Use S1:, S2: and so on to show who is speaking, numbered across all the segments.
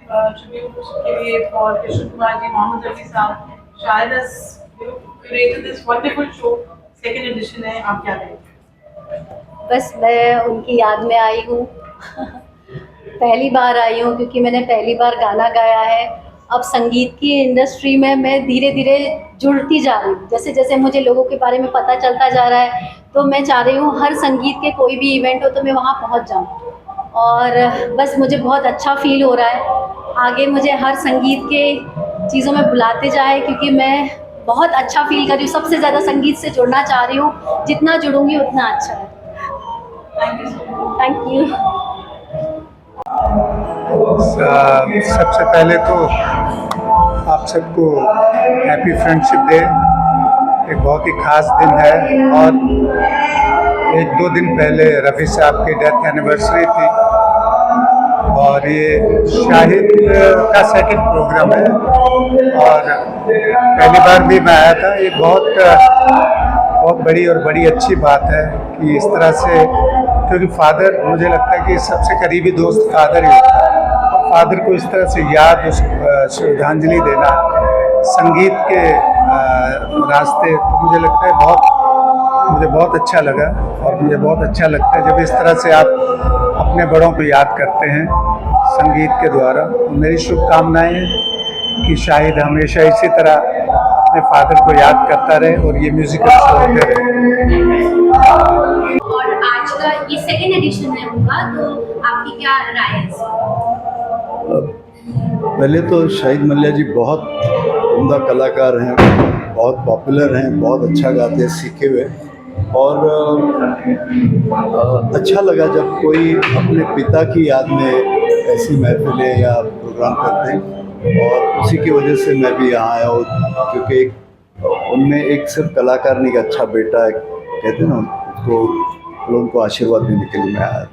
S1: Tribute के लिए for Krishna Kumar ji, Mohammad Rafi साहब, शायद has curated this wonderful show. Second edition है, आप क्या कहेंगे?
S2: बस मैं उनकी याद में आई हूँ। पहली बार आई हूँ क्योंकि मैंने पहली बार गाना गाया है। अब संगीत की इंडस्ट्री में मैं धीरे धीरे जुड़ती जा रही हूँ। जैसे जैसे मुझे लोगों के बारे में पता चलता जा रहा है, तो मैं चाह रही हूँ हर संगीत के कोई भी इवेंट हो तो मैं वहाँ पहुँच जाऊँ। और बस मुझे बहुत अच्छा फील हो रहा है। आगे मुझे हर संगीत के चीज़ों में बुलाते जाए, क्योंकि मैं बहुत अच्छा फील कर रही हूँ। सबसे ज़्यादा संगीत से जुड़ना चाह रही हूँ। जितना जुड़ूंगी उतना अच्छा है।
S1: Thank you so much.
S2: Thank you.
S3: सबसे पहले तो आप सबको हैप्पी फ्रेंडशिप डे। एक बहुत ही ख़ास दिन है और एक दो दिन पहले रफ़ी साहब की डेथ एनिवर्सरी थी और ये शाहिद का सेकंड प्रोग्राम है और पहली बार भी मैं आया था। ये बहुत बड़ी और बड़ी अच्छी बात है कि इस तरह से, क्योंकि फादर, मुझे लगता है कि सबसे करीबी दोस्त फादर ही होता है। फादर को इस तरह से याद, उस श्रद्धांजलि देना संगीत के रास्ते, तो मुझे लगता है मुझे बहुत अच्छा लगा। और मुझे बहुत अच्छा लगता है जब इस तरह से आप अपने बड़ों को याद करते हैं संगीत के द्वारा। मेरी शुभकामनाएं हैं कि शाहिद हमेशा इसी तरह अपने फादर को याद करता रहे और ये म्यूजिकल शो होते रहे।
S4: और आज का ये सेकेंड एडिशन है उनका, तो आपकी क्या राय है?
S5: पहले तो शाहिद मल्ल्या जी बहुत उम्दा कलाकार हैं, बहुत पॉपुलर हैं, बहुत अच्छा गाते हैं, सीखे हुए। और अच्छा लगा जब कोई अपने पिता की याद में ऐसी महफिलें या प्रोग्राम करते हैं, और उसी की वजह से मैं भी यहाँ आया हूँ, क्योंकि उनमें एक सिर्फ कलाकार नहीं, अच्छा बेटा है, कहते हैं ना, उसको लोगों को आशीर्वाद देने के लिए मैं आया था।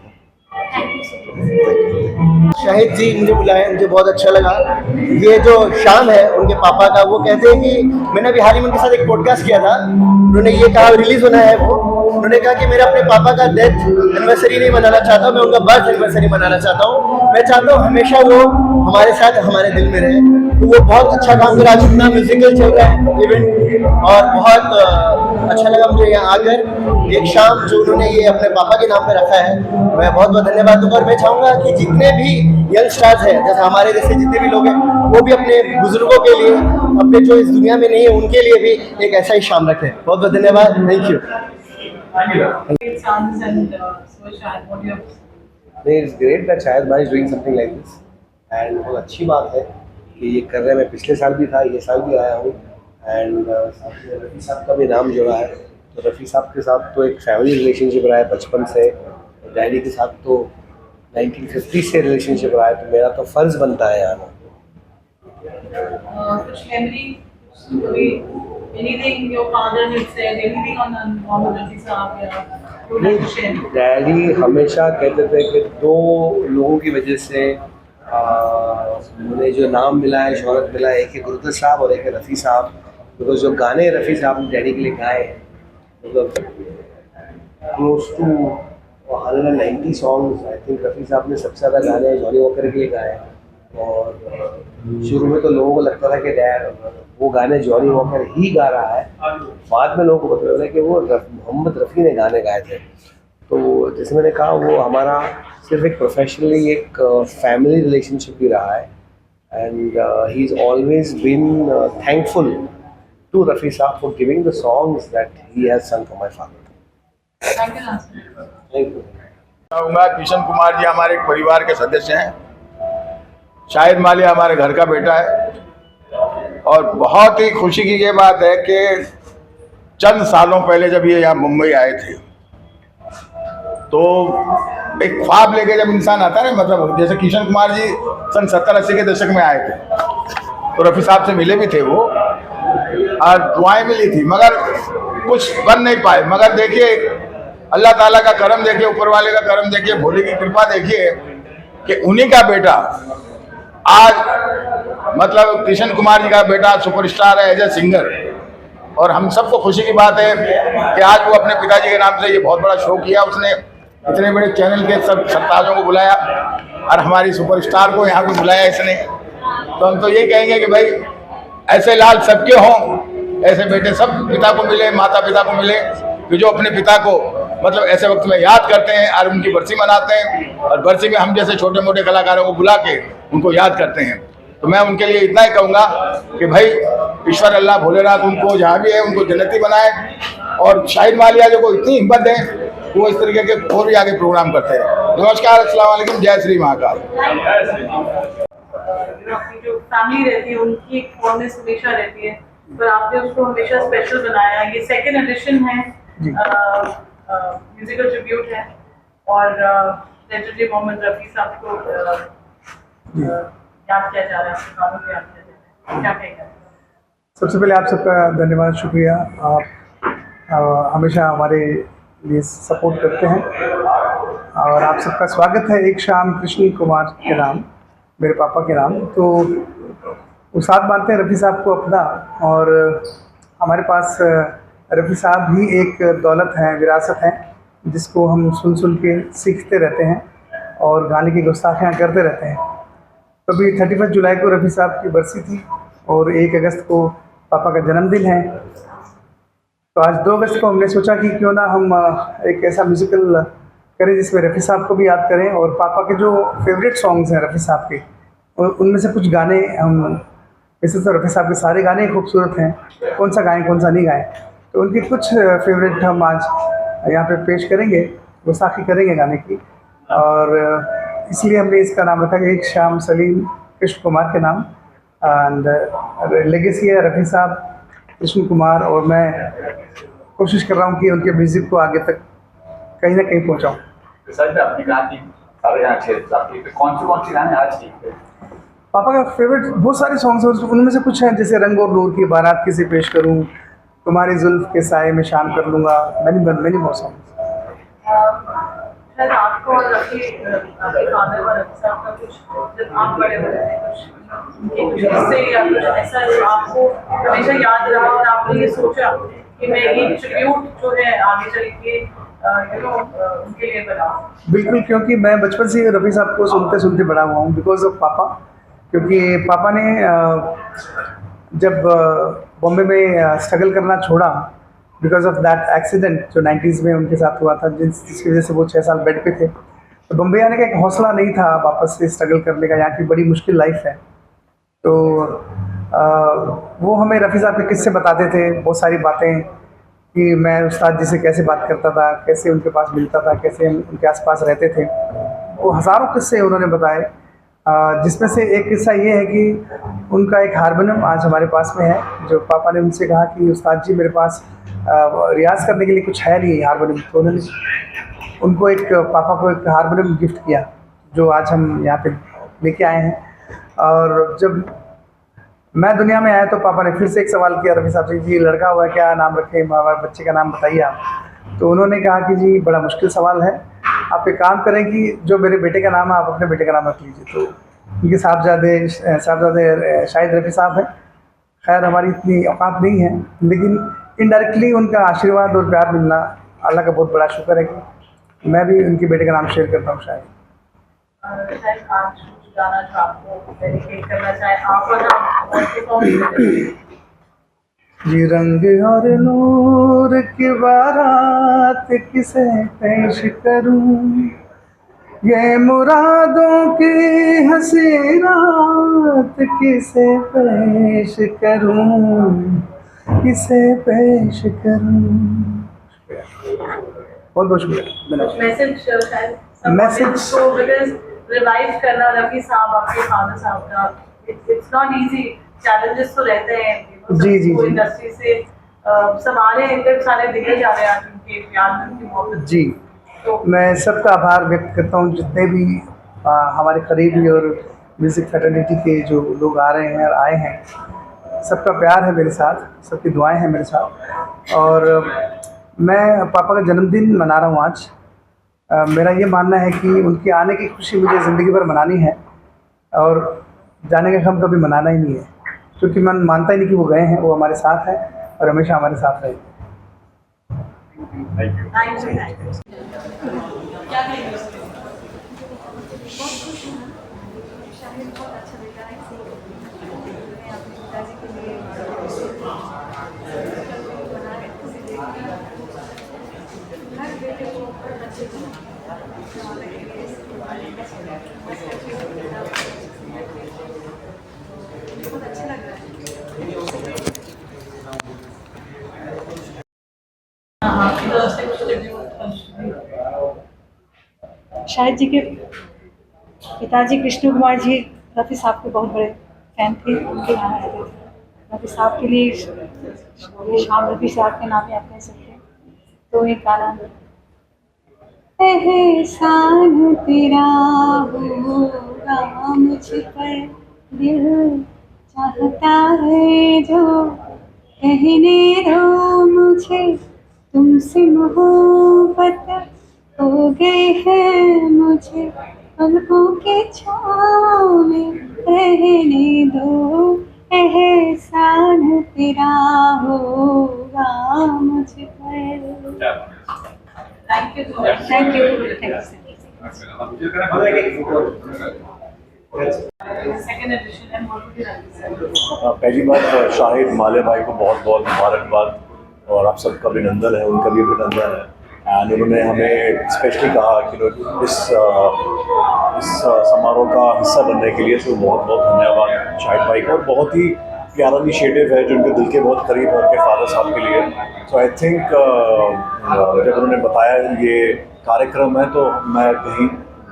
S6: शाहिद जी मुझे बुलाए, मुझे बहुत अच्छा लगा। ये जो शाम है उनके पापा का, वो कहते हैं कि मैंने अभी हाल ही में उनके साथ एक पॉडकास्ट किया था, उन्होंने ये कहा, रिलीज होना है वो, उन्होंने कहा कि मेरा अपने पापा का डेथ एनिवर्सरी नहीं मनाना चाहता, मैं उनका बर्थ एनिवर्सरी मनाना चाहता हूँ। मैं चाहता हूँ हमेशा वो हमारे साथ, हमारे दिल में रहे। तो वो बहुत अच्छा काम कर रहा है, जितना म्यूजिकल चल रहा है इवेंट, और बहुत अच्छा लगा मुझे यहाँ आकर। एक शाम जो उन्होंने ये अपने पापा के नाम पे रखा है, मैं बहुत बहुत धन्यवाद दूंगा। और मैं चाहूँगा कि जितने भी यंग स्टार्स हैं, जैसे हमारे जैसे जितने भी लोग हैं, वो भी अपने बुजुर्गों के लिए, अपने जो इस दुनिया में नहीं है उनके लिए भी एक ऐसा ही शाम रखें। बहुत बहुत धन्यवाद। Thank you.
S1: Great sounds and so Shahid, what do you have to say?
S6: It's great that Shahid bhai is doing something like this, and बहुत अच्छी बात है कि ये कर रहे हैं। मैं पिछले साल भी था, ये साल भी आया हूँ, एंड रफ़ी साहब का भी नाम जुड़ा है। तो रफ़ी साहब के साथ तो एक फैमिली रिलेशनशिप रहा है बचपन से, डैडी के साथ तो 1950 से रिलेशनशिप रहा है, तो मेरा तो फ़र्ज़ बनता है आना।
S1: कुछ memory, anything your father had said, anything on Mohammed Rafi साहब या you would like to share?
S6: Daddy हमेशा कहते थे कि दो लोगों की वजह से मुझे जो नाम मिला है, शोहरत मिला है, एक है गुरुदत्त साहब और एक है रफ़ी साहब। बिकॉज जो गाने रफ़ी साहब ने डैडी के लिए गाए हैं, मतलब close to 190 songs, I think Rafi साहब ने सबसे ज़्यादा गाने जॉनी वॉकर के लिए गाए। और शुरू में तो लोगों को लगता था कि वो गाने जॉनी वॉकर ही गा रहा है, बाद में लोगों को पता चला कि वो मोहम्मद रफ़ी ने गाने गाए थे। तो जैसे मैंने कहा, वो हमारा सिर्फ एक प्रोफेशनली एक फैमिली रिलेशनशिप भी रहा है, and he is always been thankful to Rafi Sahab for giving the songs that he has सung for my father.
S1: Thank you, Nasir.
S6: Thank you.
S7: कहूँगा कृष्ण कुमार जी हमारे एक परिवार के सदस्य हैं। शाहिद मालिया हमारे घर का बेटा है और बहुत ही खुशी की ये बात है कि चंद सालों पहले जब ये यहाँ मुंबई आए थे, तो एक ख्वाब लेके जब इंसान आता है ना, मतलब जैसे कृष्ण कुमार जी सन 70-80 के दशक में आए थे, तो रफ़ी साहब से मिले भी थे वो, और दुआएं मिली थी, मगर कुछ बन नहीं पाए। मगर देखिए, अल्लाह ताला का करम देखिए, ऊपर वाले का करम देखिए, भोले की कृपा देखिए कि उन्हीं का बेटा आज, मतलब कृष्ण कुमार जी का बेटा सुपरस्टार है एज ए सिंगर। और हम सबको खुशी की बात है कि आज वो अपने पिताजी के नाम से ये बहुत बड़ा शो किया उसने, इतने बड़े चैनल के सब सरताजों को बुलाया और हमारी सुपरस्टार को यहाँ पे बुलाया इसने, तो हम तो ये कहेंगे कि भाई ऐसे लाल सबके हों, ऐसे बेटे सब पिता को मिले, माता पिता को मिले, कि जो अपने पिता को मतलब ऐसे वक्त में याद करते हैं और उनकी बरसी मनाते हैं, और बरसी में हम जैसे छोटे मोटे कलाकारों को बुला के उनको याद करते हैं। तो मैं उनके लिए इतना ही कहूँगा कि भाई ईश्वर अल्लाह भोलेनाथ उनको जहाँ भी है उनको जन्नती बनाए, और शाहिद मालिया जो को इतनी हिम्मत है वो इस तरीके के और भी आगे प्रोग्राम करते हैं। नमस्कार, अस्सलाम वालेकुम, जय श्री महाकाल।
S1: अपनी जो फैमिली रहती है उनकी एक फॉर्मनेस हमेशा रहती है, पर आपने उसको हमेशा स्पेशल बनाया। ये सेकंड एडिशन है, म्यूजिकल ट्रिब्यूट है, और लेजेंडरी मोहम्मद रफ़ी साहब को याद किया जा रहा है, आपके गानों को याद किया जा रहा है, क्या कहेंगे?
S8: सबसे पहले आप सबका धन्यवाद, शुक्रिया। आप हमेशा हमारे लिए सपोर्ट करते हैं, और आप सबका स्वागत है एक शाम कृष्ण कुमार के नाम, मेरे पापा के नाम। तो वो साथ मानते हैं रफ़ी साहब को अपना, और हमारे पास रफ़ी साहब भी एक दौलत है, विरासत है, जिसको हम सुन सुन के सीखते रहते हैं और गाने की गुस्ताखियाँ करते रहते हैं। कभी 31 जुलाई को रफ़ी साहब की बरसी थी, और 1 अगस्त को पापा का जन्मदिन है। तो आज 2 अगस्त को हमने सोचा कि क्यों ना हम एक ऐसा म्यूज़िकल करें जिसमें रफ़ी साहब को भी याद करें, और पापा के जो फेवरेट सॉन्ग्स हैं रफ़ी साहब के, उनमें से कुछ गाने हम, वैसे तो रफ़ी साहब के सारे गाने खूबसूरत हैं, कौन सा गाएं कौन सा नहीं गाएं, तो उनकी कुछ फेवरेट हम आज यहाँ पे पेश करेंगे, गुस्ताखी करेंगे गाने की। और इसलिए हमने इसका नाम रखा है एक शाम सलीम कृष्ण कुमार के नाम। एंड लेगेसी है रफ़ी साहब, कृष्ण कुमार, और मैं कोशिश कर रहा हूँ कि उनके म्यूज़िक को आगे तक कहीं ना कहीं पहुँचाऊँ।
S9: कौन सी गाने आज की?
S8: पापा का फेवरेट बहुत सारे सॉन्ग्स हैं, उनमें से कुछ हैं जैसे रंग और नूर की बारात किसे पेश करूँ, तुम्हारी जुल्फ के साए में शाम कर लूँगा, मैंने बहुत सॉन्ग्स।
S1: शायद आपको और आपके फादर और रफ़ी साहब का कुछ, जब आप बड़े हो रहे थे, कुछ इससे या कुछ ऐसा जो आपको हमेशा याद रहा और आपने ये सोचा कि मैं ये ट्रिब्यूट जो है आगे चल के उनके लिए बनाऊं?
S8: बिल्कुल, क्योंकि मैं बचपन से रफ़ी साहब को सुनते सुनते बड़ा हुआ हूँ, बिकॉज ऑफ पापा। क्योंकि पापा ने जब बॉम्बे में स्ट्रगल करना छोड़ा बिकॉज ऑफ दैट एक्सीडेंट जो 90s में उनके साथ हुआ था, जिसकी वजह से वो 6 साल बेड पे थे, तो बम्बई आने का एक हौसला नहीं था वापस से स्ट्रगल करने का। यहाँ की बड़ी मुश्किल लाइफ है। तो वो हमें रफ़ी साहब के किस्से बताते थे, बहुत सारी बातें, कि मैं उस्ताद जी से कैसे बात करता था, कैसे उनके पास मिलता था, कैसे हम उनके आसपास रहते थे। वो हज़ारों किस्से उन्होंने बताए, जिसमें से एक किस्सा ये है कि उनका एक हारमोनियम आज हमारे पास में है, जो पापा ने उनसे कहा कि उस्ताद जी मेरे पास रियाज़ करने के लिए कुछ है नहीं हारमोनियम, तो उन्होंने उनको पापा को एक हारमोनियम गिफ्ट किया, जो आज हम यहाँ पे लेके आए हैं। और जब मैं दुनिया में आया तो पापा ने फिर से एक सवाल किया रफ़ी साहब से, जी लड़का हुआ है, क्या नाम रखें, हमारे बच्चे का नाम बताइए आप। तो उन्होंने कहा कि जी बड़ा मुश्किल सवाल है, आप एक काम करें कि जो मेरे बेटे का नाम है आप अपने बेटे का नाम रख लीजिए। तो उनके साहबजादे शाहिद रफ़ी साहब हैं। खैर हमारी इतनी औकात नहीं है, लेकिन इनडायरेक्टली उनका आशीर्वाद और प्यार मिलना अल्लाह का बहुत बड़ा शुक्र है कि मैं भी उनके बेटे का नाम शेयर करता हूँ। शायद
S1: आज गाना जो आपको डेडिकेट करना चाहे आप, और आप परफॉर्म
S8: ये रंग और नूर की बारात किसे पेश करूं, ये मुरादों की हंसी रात किसे पेश करूं, किसे पेश करूं। बहुत बहुत शुक्रिया।
S1: मैसेज को रिवाइव करना रफ़ी साहब, आपके फादर साहब का, इट्स नॉट इजी, चैलेंजेस तो रहते हैं।
S8: जी जी जी
S1: इंडस्ट्री से समारे इतने सारे दिखे जा रहे हैं आज उनके प्यार में, उनकी मोहब्बत।
S8: जी, तो मैं सबका आभार व्यक्त करता हूँ, जितने भी हमारे करीबी और म्यूज़िक फैटर्निटी के जो लोग आ रहे हैं और आए हैं, सबका प्यार है मेरे साथ, सबकी दुआएं हैं मेरे साथ। और मैं पापा का जन्मदिन मना रहा हूँ आज। मेरा ये मानना है कि उनके आने की खुशी मुझे ज़िंदगी भर मनानी है, और जाने का गम कभी मनाना ही नहीं है, क्योंकि मैं मानता ही नहीं कि वो गए हैं, वो हमारे साथ हैं और हमेशा हमारे साथ रहेंगे।
S1: Thank you. क्या कहेंगे?
S2: बहुत खुश हूँ। शाहिद बहुत अच्छा बेटा है, मैं अपने पिताजी के लिए बना रही हूँ। हर बेटे को अच्छे बहुत अच्छा लग रहा है।
S1: आपकी तरफ से कुछ tribute
S10: शाहिद जी के पिताजी कृष्ण कुमार जी रफ़ी साहब के बहुत बड़े फैन थे, उनके यहाँ आए थे। रफ़ी साहब के लिए शाम रफ़ी साहब के नाम ही आप कह सकते हैं। तो एक गाना एहसान तेरा होगा मुझ पर, दिल चाहता है जो कहने दो मुझे, तुमसे मोहब्बत हो गई है मुझे, पलकों के छाँव में रहने दो, एहसान तेरा होगा मुझ पर।
S1: Thank you so much.
S10: Thank you
S1: Second edition and what would you like to say?
S11: पहली बार शाहिद माले भाई को बहुत बहुत मुबारकबाद और आप सबका अभिनंदन है, उनका भी अभिनंदन है। एंड उन्होंने हमें स्पेशली कहा कि इस समारोह का हिस्सा बनने के लिए, तो बहुत बहुत धन्यवाद शाहिद भाई को। और बहुत ही प्यारा इनिशिएटिव है जो उनके दिल के बहुत करीब है, उनके फादर साहब के लिए। सो आई थिंक जब उन्होंने बताया ये कार्यक्रम है तो मैं कहीं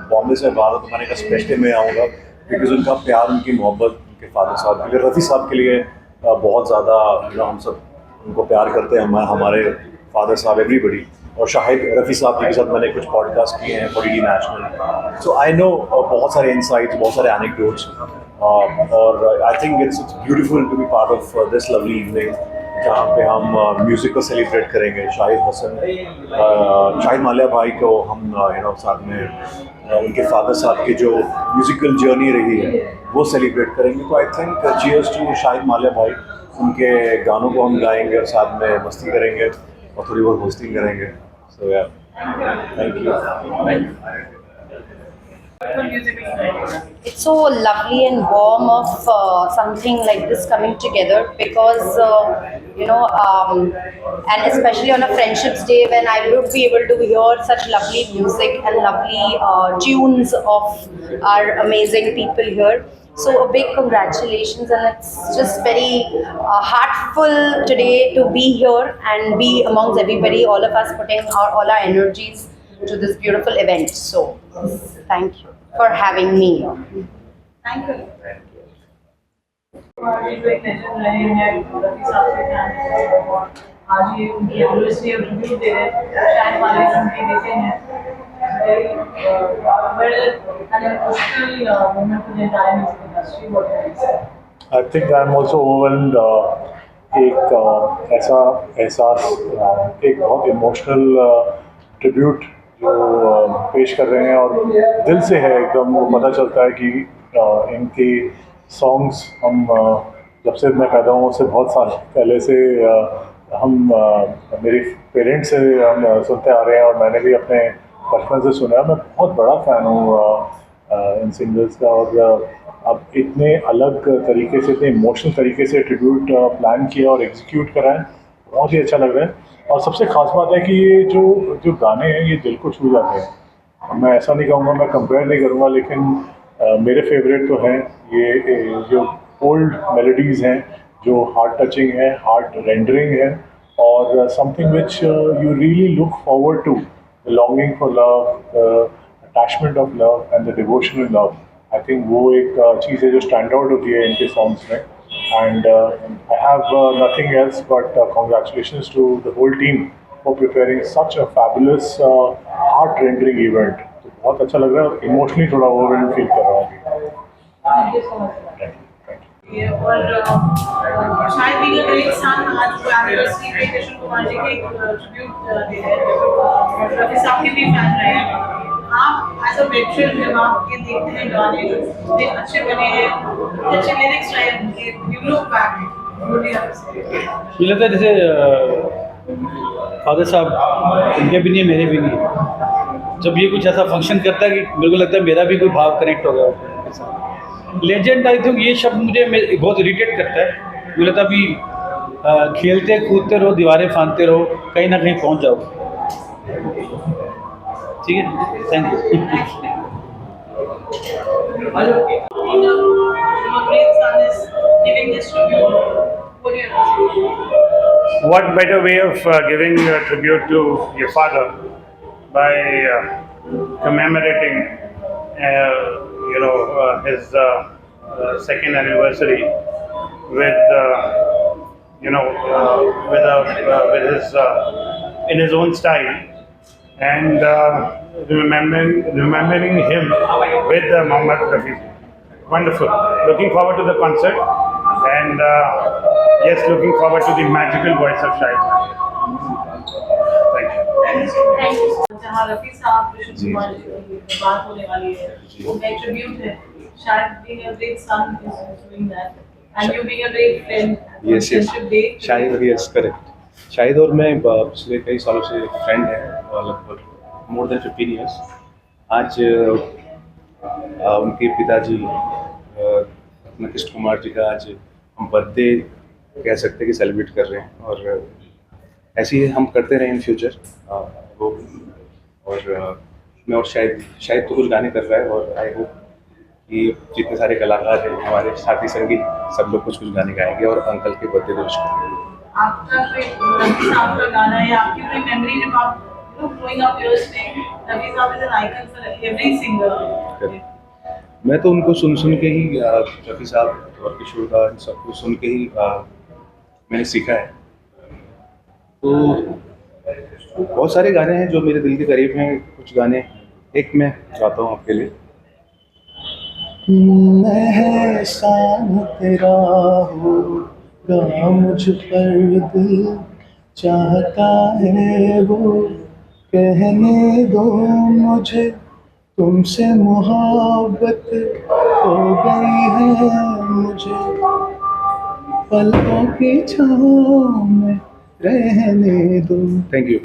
S11: बॉम्बे से बाहर तो मैंने कहा स्पेशली मैं आऊँगा, बिकॉज उनका प्यार, उनकी मोहब्बत उनके फादर साहब के लिए, रफ़ी साहब के लिए बहुत ज़्यादा हम सब उनको प्यार करते हैं, हमारे फादर साहब एवरीबडी। और शाहिद रफ़ी साहब के साथ मैंने कुछ पॉडकास्ट किए हैं for the national, so I know बहुत सारे इनसाइट्स, बहुत सारे एनेक्डोट्स, और I think it's beautiful to be part of this lovely evening जहाँ पे हम म्यूज़िक को सेलिब्रेट करेंगे। शाहिद माल्या भाई को हम साथ में उनके फादर साहब की जो म्यूज़िकल जर्नी रही है वो सेलिब्रेट करेंगे। तो I think cheers to Shahid Malya भाई, उनके गानों को हम गाएंगे और साथ में मस्ती करेंगे और थोड़ी बहुत होस्टिंग करेंगे। सो या thank you.
S12: It's so lovely and warm of something like this coming together, because and especially on a Friendships Day when I would be able to hear such lovely music and lovely tunes of our amazing people here. So a big congratulations, and it's just very heartful today to be here and be amongst everybody, all of us putting all our energies to this beautiful event. So thank you for having me here.
S1: Thank you. एक legend रहे हैं रफ़ी साहब के fan, आज ये उनकी anniversary और tribute दे रहे हैं, शाहिद माले उनके बेटे हैं। An emotional moment for the entire music industry. What do you say?
S11: I think I'm also overwhelmed. एक ऐसा एहसास, एक बहुत इमोशनल ट्रिब्यूट जो पेश कर रहे हैं और दिल से है एकदम। वो पता चलता है कि इनकी सॉन्ग्स हम जब से मैं पैदा हुआ उससे बहुत साल पहले से हम मेरी पेरेंट्स से हम सुनते आ रहे हैं, और मैंने भी अपने बचपन से सुना है। मैं बहुत बड़ा फ़ैन हूँ इन सिंगर्स का, और अब इतने अलग तरीके से, इतने इमोशनल तरीके से ट्रिब्यूट प्लान किया और एग्जीक्यूट करा है, बहुत ही अच्छा लग रहा है। और सबसे ख़ास बात है कि ये जो गाने हैं ये दिल को छू जाते हैं। मैं ऐसा नहीं कहूँगा, मैं कंपेयर नहीं करूँगा, लेकिन मेरे फेवरेट तो हैं ये जो ओल्ड मेलोडीज़ हैं, जो हार्ट टचिंग है, हार्ट रेंडरिंग है, और something which you really look forward to, the longing for love, attachment of love and the devotional love. I think वो एक चीज़ है जो स्टैंड आउट होती है इनके सॉन्ग्स में। And I have nothing else but congratulations to the whole team for preparing such a fabulous heart-rending event. तो बहुत अच्छा लग रहा है, इमोशनली थोड़ा ओवरवेल्ड फील कर रहा हूँ।
S1: Thank you so much. और शायद भी ग्रेट सन आज एनिवर्सरी पे कृष्ण कुमार जी के ट्रिब्यूट दे रहे हैं, रफ़ी साहब के भी फैन रहे हैं। आप एज अ वेटरन जब आप ये देखते हैं गाने जो इतने अच्छे बने हैं, अच्छे लिरिक्स रहे उनके, you look back, what do you have to say?
S13: मुझे लगता है जैसे फादर साहब, उनके भी नहीं मेरे भी नहीं, जब ये कुछ ऐसा फंक्शन करता है कि मेरे को लगता है मेरा भी कोई भाव कनेक्ट हो गया उनके साथ। लेजेंड आई थिंक ये शब्द मुझे बहुत इरिटेट करता है। मुझे लगता है अभी खेलते कूदते रहो, दीवारें फांदते रहो, कहीं ना कहीं पहुंच जाओ। ठीक है, thank you.
S1: Your great son is giving this tribute. What do you have to say?
S11: What better way of giving a tribute to your father by commemorating, his second anniversary with, with his in his own style, and remembering him with Mohammad Rafi. Wonderful. Looking forward to the concert, and yes, looking forward to the magical voice of Shahid. Thank you.
S1: जहाँ रफी साहब कृष्ण कुमार जी की बात होने वाली है, वो एक tribute है। शायद being a great son is doing that, and you being a great friend.
S14: Yes, yes. Shahid, yes, correct. Shahid और मैं पिछले कई सालों से फ्रेंड हैं, लगभग more than 15 years. आज उनके पिताजी अपना कृष्ण कुमार जी का आज हम बर्थडे कह सकते हैं कि सेलिब्रेट कर रहे हैं, और ऐसे ही हम करते रहे इन फ्यूचर। वो और मैं और शायद तो कुछ गाने कर रहा है, और आई होप कि जितने सारे कलाकार हैं हमारे साथी संगी सब लोग कुछ गाने गाएंगे और अंकल के बर्थडे को विश करेंगे।
S1: आपका कोई रफी साहब का गाना है, आपकी कोई मेमोरी जब आप growing up years में, रफी साहब is an icon for every singer.
S14: मैं तो उनको सुन के ही रफ़ी साहब और किशोर दा इन सबको सुन के ही मैंने सीखा है। तो बहुत सारे गाने हैं जो मेरे दिल के करीब हैं। कुछ गाने एक मैं गाता हूँ आपके लिए। मैं एहसान तेरा होगा मुझ पर, दिल चाहता है वो कहने दो मुझे, तुमसे मोहब्बत हो गई है मुझे, पलकों की छाँव में रहने दो। Thank you.